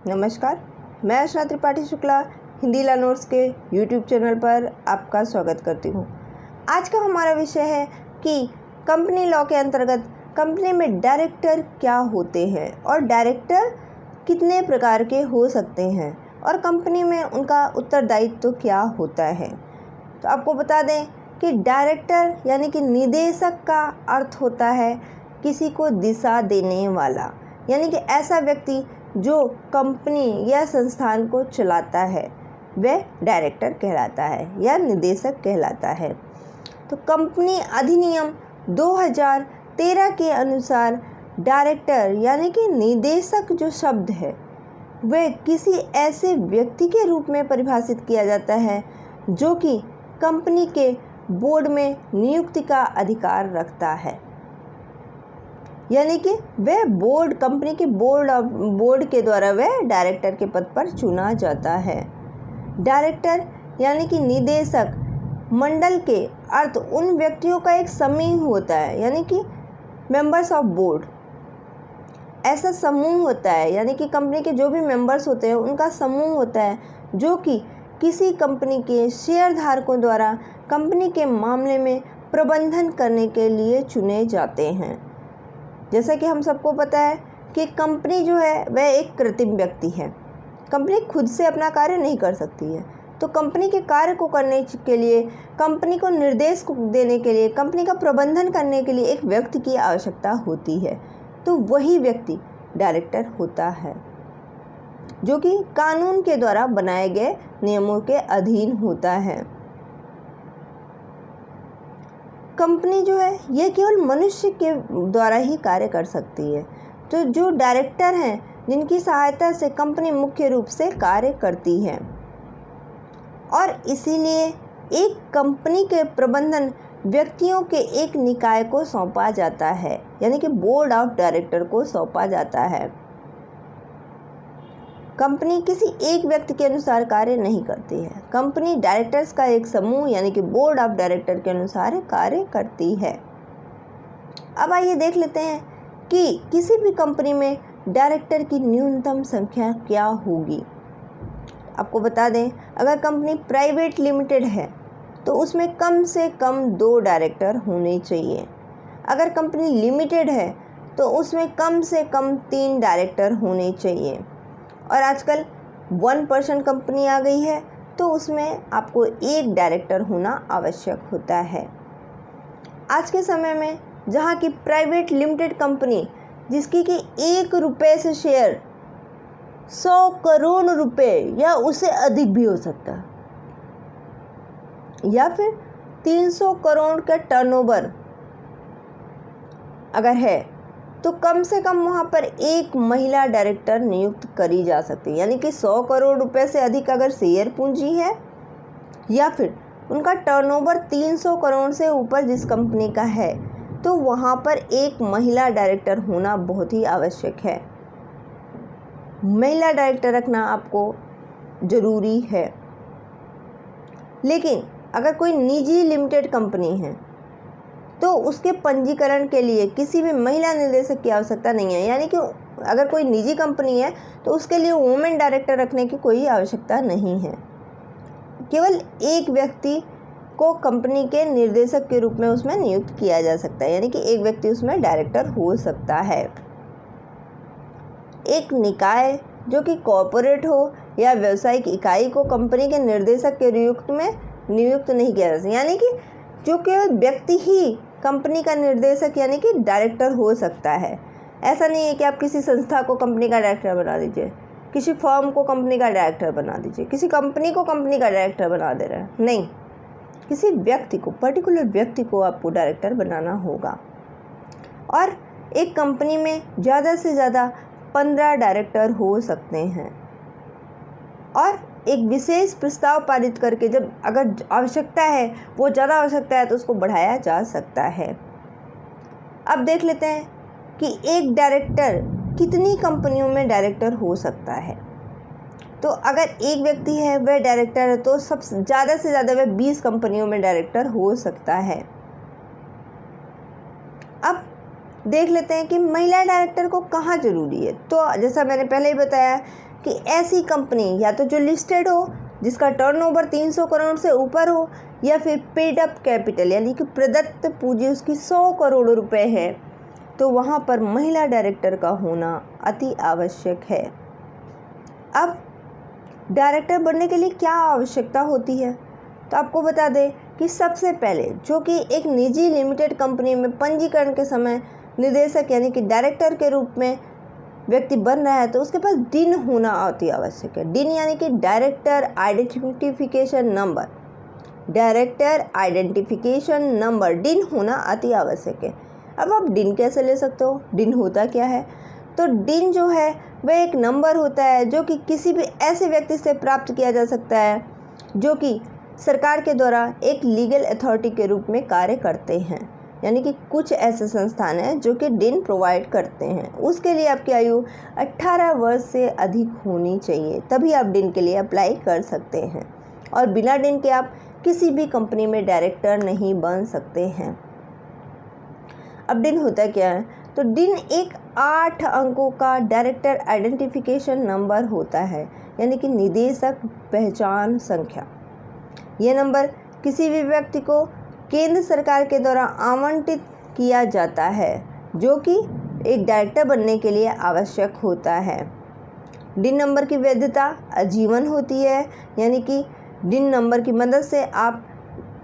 नमस्कार, मैं अर्चना त्रिपाठी शुक्ला हिंदी लर्नर्स के यूट्यूब चैनल पर आपका स्वागत करती हूँ। आज का हमारा विषय है कि कंपनी लॉ के अंतर्गत कंपनी में डायरेक्टर क्या होते हैं और डायरेक्टर कितने प्रकार के हो सकते हैं और कंपनी में उनका उत्तरदायित्व तो क्या होता है। तो आपको बता दें कि डायरेक्टर यानी कि निदेशक का अर्थ होता है किसी को दिशा देने वाला, यानी कि ऐसा व्यक्ति जो कंपनी या संस्थान को चलाता है वह डायरेक्टर कहलाता है या निदेशक कहलाता है। तो कंपनी अधिनियम 2013 के अनुसार डायरेक्टर यानी कि निदेशक जो शब्द है वह किसी ऐसे व्यक्ति के रूप में परिभाषित किया जाता है जो कि कंपनी के बोर्ड में नियुक्ति का अधिकार रखता है, यानी कि वह बोर्ड कंपनी के बोर्ड के द्वारा वह डायरेक्टर के पद पर चुना जाता है। डायरेक्टर यानी कि निदेशक मंडल के अर्थ उन व्यक्तियों का एक समूह होता है, यानी कि मेंबर्स ऑफ बोर्ड ऐसा समूह होता है, यानी कि कंपनी के जो भी मेंबर्स होते हैं उनका समूह होता है जो कि किसी कंपनी के शेयरधारकों द्वारा कंपनी के मामले में प्रबंधन करने के लिए चुने जाते हैं। जैसा कि हम सबको पता है कि कंपनी जो है वह एक कृत्रिम व्यक्ति है, कंपनी खुद से अपना कार्य नहीं कर सकती है। तो कंपनी के कार्य को करने के लिए, कंपनी को निर्देश देने के लिए, कंपनी का प्रबंधन करने के लिए एक व्यक्ति की आवश्यकता होती है। तो वही व्यक्ति डायरेक्टर होता है जो कि कानून के द्वारा बनाए गए नियमों के अधीन होता है। कंपनी जो है यह केवल मनुष्य के द्वारा ही कार्य कर सकती है। तो जो डायरेक्टर हैं जिनकी सहायता से कंपनी मुख्य रूप से कार्य करती है और इसीलिए एक कंपनी के प्रबंधन व्यक्तियों के एक निकाय को सौंपा जाता है, यानी कि बोर्ड ऑफ डायरेक्टर को सौंपा जाता है। कंपनी किसी एक व्यक्ति के अनुसार कार्य नहीं करती है, कंपनी डायरेक्टर्स का एक समूह यानी कि बोर्ड ऑफ डायरेक्टर के अनुसार कार्य करती है। अब आइए देख लेते हैं कि किसी भी कंपनी में डायरेक्टर की न्यूनतम संख्या क्या होगी। आपको बता दें, अगर कंपनी प्राइवेट लिमिटेड है तो उसमें कम से कम 2 डायरेक्टर होने चाहिए। अगर कंपनी लिमिटेड है तो उसमें कम से कम 3 डायरेक्टर होने चाहिए। और आजकल 1% कंपनी आ गई है तो उसमें आपको 1 डायरेक्टर होना आवश्यक होता है। आज के समय में जहाँ की प्राइवेट लिमिटेड कंपनी जिसकी कि 1 रुपये से शेयर 100 करोड़ रुपए या उससे अधिक भी हो सकता है, या फिर 300 करोड़ का टर्नओवर अगर है तो कम से कम वहाँ पर 1 महिला डायरेक्टर नियुक्त करी जा सकती है। यानी कि 100 करोड़ रुपए से अधिक अगर शेयर पूंजी है या फिर उनका टर्नओवर 300 करोड़ से ऊपर जिस कंपनी का है तो वहाँ पर 1 महिला डायरेक्टर होना बहुत ही आवश्यक है। महिला डायरेक्टर रखना आपको ज़रूरी है। लेकिन अगर कोई निजी लिमिटेड कंपनी है तो उसके पंजीकरण के लिए किसी भी महिला निदेशक की आवश्यकता नहीं है, यानी कि अगर कोई निजी कंपनी है तो उसके लिए वुमेन डायरेक्टर रखने की कोई आवश्यकता नहीं है। केवल एक व्यक्ति को कंपनी के निर्देशक के रूप में उसमें नियुक्त किया जा सकता है, यानी कि एक व्यक्ति उसमें डायरेक्टर हो सकता है। एक निकाय जो कि कॉर्पोरेट हो या व्यावसायिक इकाई को कंपनी के निर्देशक के नियुक्त में नियुक्त नहीं किया जा सकता, यानी कि जो केवल व्यक्ति ही कंपनी का निर्देशक यानी कि डायरेक्टर हो सकता है। ऐसा नहीं है कि आप किसी संस्था को कंपनी का डायरेक्टर बना दीजिए, किसी फर्म को कंपनी का डायरेक्टर बना दीजिए, किसी कंपनी को कंपनी का डायरेक्टर बना दे रहे हैं, नहीं, किसी व्यक्ति को, पर्टिकुलर व्यक्ति को आपको डायरेक्टर बनाना होगा। और एक कंपनी में ज़्यादा से ज़्यादा 15 डायरेक्टर हो सकते हैं और एक विशेष प्रस्ताव पारित करके जब अगर आवश्यकता है, वो ज़्यादा आवश्यकता है तो उसको बढ़ाया जा सकता है। अब देख लेते हैं कि एक डायरेक्टर कितनी कंपनियों में डायरेक्टर हो सकता है। तो अगर एक व्यक्ति है वह डायरेक्टर है तो सबसे ज़्यादा से ज़्यादा वह 20 कंपनियों में डायरेक्टर हो सकता है। अब देख लेते हैं कि महिला डायरेक्टर को कहाँ ज़रूरी है। तो जैसा मैंने पहले ही बताया कि ऐसी कंपनी या तो जो लिस्टेड हो, जिसका टर्नओवर 300 करोड़ से ऊपर हो, या फिर पेड अप कैपिटल यानी कि प्रदत्त पूंजी उसकी 100 करोड़ रुपए है, तो वहाँ पर महिला डायरेक्टर का होना अति आवश्यक है। अब डायरेक्टर बनने के लिए क्या आवश्यकता होती है, तो आपको बता दें कि सबसे पहले जो कि एक निजी लिमिटेड कंपनी में पंजीकरण के समय निदेशक यानी कि डायरेक्टर के रूप में व्यक्ति बन रहा है, तो उसके पास डिन होना अति आवश्यक है। डिन यानी कि director identification number, director identification number डिन होना अति आवश्यक है। अब आप डिन कैसे ले सकते हो, डिन होता क्या है? तो डिन जो है वह एक नंबर होता है जो कि किसी भी ऐसे व्यक्ति से प्राप्त किया जा सकता है जो कि सरकार के द्वारा एक लीगल अथॉरिटी के रूप में कार्य करते हैं। यानी कि कुछ ऐसे संस्थान हैं जो कि डिन प्रोवाइड करते हैं। उसके लिए आपकी आयु 18 वर्ष से अधिक होनी चाहिए, तभी आप डिन के लिए अप्लाई कर सकते हैं। और बिना डिन के आप किसी भी कंपनी में डायरेक्टर नहीं बन सकते हैं। अब डिन होता क्या है? तो डिन एक 8 अंकों का डायरेक्टर आइडेंटिफिकेशन नंबर होता है, यानी कि निदेशक पहचान संख्या। यह नंबर किसी भी व्यक्ति को केंद्र सरकार के द्वारा आवंटित किया जाता है जो कि एक डायरेक्टर बनने के लिए आवश्यक होता है। डिन नंबर की वैधता आजीवन होती है, यानी कि डिन नंबर की मदद से आप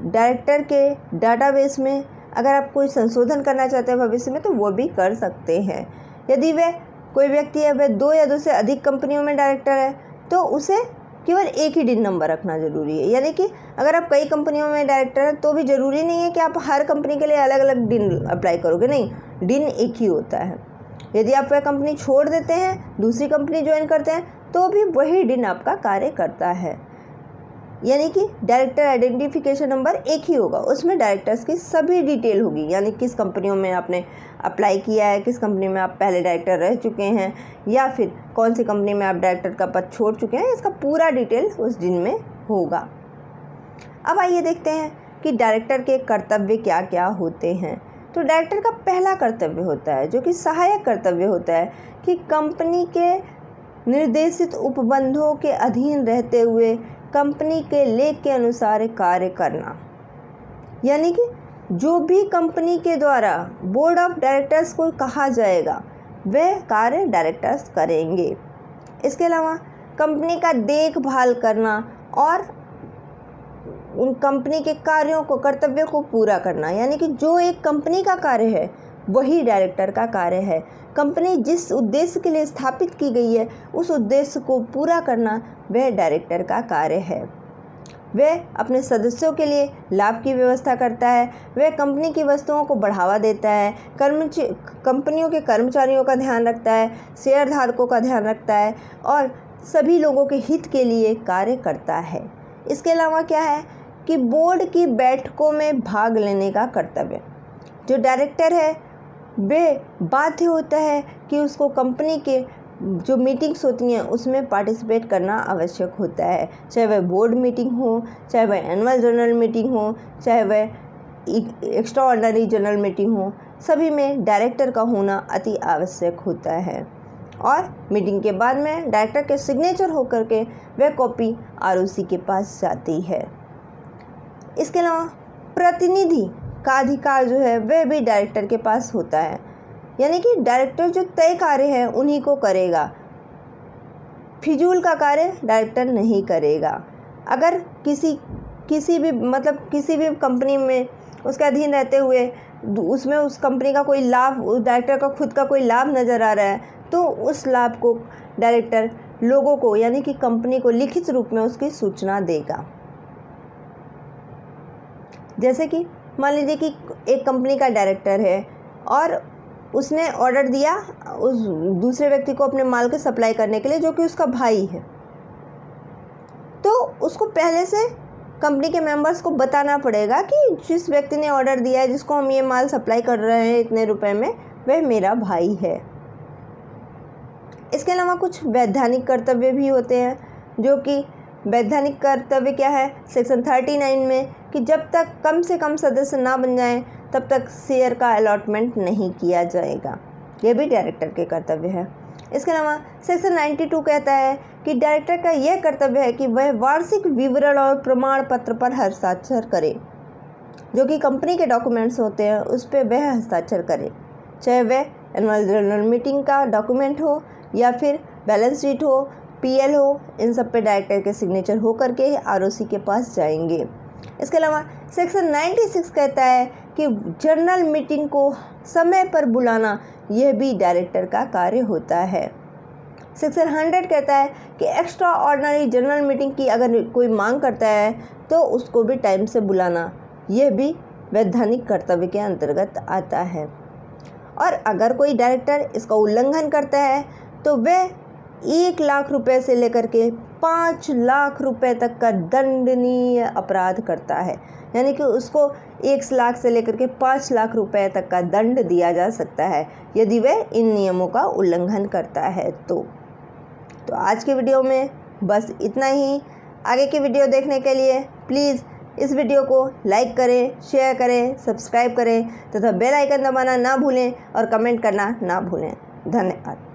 डायरेक्टर के डाटाबेस में अगर आप कोई संशोधन करना चाहते हैं भविष्य में तो वो भी कर सकते हैं। यदि वह कोई व्यक्ति है वह 2 या 2 से अधिक कंपनियों में डायरेक्टर है तो उसे केवल एक ही डिन नंबर रखना ज़रूरी है। यानी कि अगर आप कई कंपनियों में डायरेक्टर हैं तो भी ज़रूरी नहीं है कि आप हर कंपनी के लिए अलग अलग डिन अप्लाई करोगे, नहीं, डिन एक ही होता है। यदि आप वह कंपनी छोड़ देते हैं, दूसरी कंपनी ज्वाइन करते हैं, तो भी वही डिन आपका कार्य करता है। यानी कि डायरेक्टर आइडेंटिफिकेशन नंबर एक ही होगा, उसमें डायरेक्टर्स की सभी डिटेल होगी, यानी किस कंपनियों में आपने अप्लाई किया है, किस कंपनी में आप पहले डायरेक्टर रह चुके हैं, या फिर कौन सी कंपनी में आप डायरेक्टर का पद छोड़ चुके हैं, इसका पूरा डिटेल उस डिन में होगा। अब आइए देखते हैं कि डायरेक्टर के कर्तव्य क्या क्या होते हैं। तो डायरेक्टर का पहला कर्तव्य होता है जो कि सहायक कर्तव्य होता है कि कंपनी के निर्देशित उपबंधों के अधीन रहते हुए कंपनी के लेख के अनुसार कार्य करना। यानी कि जो भी कंपनी के द्वारा बोर्ड ऑफ डायरेक्टर्स को कहा जाएगा वह कार्य डायरेक्टर्स करेंगे। इसके अलावा कंपनी का देखभाल करना और उन कंपनी के कार्यों को, कर्तव्यों को पूरा करना, यानी कि जो एक कंपनी का कार्य है वही डायरेक्टर का कार्य है। कंपनी जिस उद्देश्य के लिए स्थापित की गई है उस उद्देश्य को पूरा करना वह डायरेक्टर का कार्य है। वह अपने सदस्यों के लिए लाभ की व्यवस्था करता है, वह कंपनी की वस्तुओं को बढ़ावा देता है, कंपनियों के कर्मचारियों का ध्यान रखता है, शेयरधारकों का ध्यान रखता है और सभी लोगों के हित के लिए कार्य करता है। इसके अलावा क्या है कि बोर्ड की बैठकों में भाग लेने का कर्तव्य। जो डायरेक्टर है वह बाध्य होता है कि उसको कंपनी के जो मीटिंग्स होती हैं उसमें पार्टिसिपेट करना आवश्यक होता है, चाहे वह बोर्ड मीटिंग हो, चाहे वह एनुअल जनरल मीटिंग हो, चाहे वह एक्स्ट्रा ऑर्डिनरी जनरल मीटिंग हो, सभी में डायरेक्टर का होना अति आवश्यक होता है। और मीटिंग के बाद में डायरेक्टर के सिग्नेचर होकर के वह कॉपी आरओसी के पास जाती है। इसके अलावा प्रतिनिधि का अधिकार जो है वह भी डायरेक्टर के पास होता है, यानी कि डायरेक्टर जो तय कार्य है उन्हीं को करेगा, फिजूल का कार्य डायरेक्टर नहीं करेगा। अगर किसी भी कंपनी में उसके अधीन रहते हुए उसमें उस कंपनी का कोई लाभ, उस डायरेक्टर का खुद का कोई लाभ नज़र आ रहा है तो उस लाभ को डायरेक्टर लोगों को यानी कि कंपनी को लिखित रूप में उसकी सूचना देगा। जैसे कि मान लीजिए कि एक कंपनी का डायरेक्टर है और उसने ऑर्डर दिया उस दूसरे व्यक्ति को अपने माल के सप्लाई करने के लिए जो कि उसका भाई है, तो उसको पहले से कंपनी के मेंबर्स को बताना पड़ेगा कि जिस व्यक्ति ने ऑर्डर दिया है, जिसको हम ये माल सप्लाई कर रहे हैं इतने रुपए में, वह मेरा भाई है। इसके अलावा कुछ वैधानिक कर्तव्य भी होते हैं, जो कि वैधानिक कर्तव्य क्या है सेक्शन 39 में कि जब तक कम से कम सदस्य ना बन जाएं तब तक शेयर का अलॉटमेंट नहीं किया जाएगा। यह भी डायरेक्टर के कर्तव्य है। इसके अलावा सेक्शन 92 कहता है कि डायरेक्टर का यह कर्तव्य है कि वह वार्षिक विवरण और प्रमाण पत्र पर हस्ताक्षर करे। जो कि कंपनी के डॉक्यूमेंट्स होते हैं उस पर वह हस्ताक्षर करे, चाहे वह एनुअल जनरल मीटिंग का डॉक्यूमेंट हो या फिर बैलेंस शीट हो, पीएल हो, इन सब पे डायरेक्टर के सिग्नेचर हो करके आरओसी के पास जाएंगे। इसके अलावा सेक्शन 96 कहता है कि जनरल मीटिंग को समय पर बुलाना यह भी डायरेक्टर का कार्य होता है। सेक्शन 100 कहता है कि एक्स्ट्रा ऑर्डिनरी जनरल मीटिंग की अगर कोई मांग करता है तो उसको भी टाइम से बुलाना, यह भी वैधानिक कर्तव्य के अंतर्गत आता है। और अगर कोई डायरेक्टर इसका उल्लंघन करता है तो वह 1 लाख रुपए से लेकर के 5 लाख रुपए तक का दंडनीय अपराध करता है, यानी कि उसको 1 लाख से लेकर के 5 लाख रुपए तक का दंड दिया जा सकता है यदि वह इन नियमों का उल्लंघन करता है तो आज की वीडियो में बस इतना ही। आगे की वीडियो देखने के लिए प्लीज़ इस वीडियो को लाइक करें, शेयर करें, सब्सक्राइब करें तथा बेल आइकन दबाना ना भूलें और कमेंट करना ना भूलें। धन्यवाद।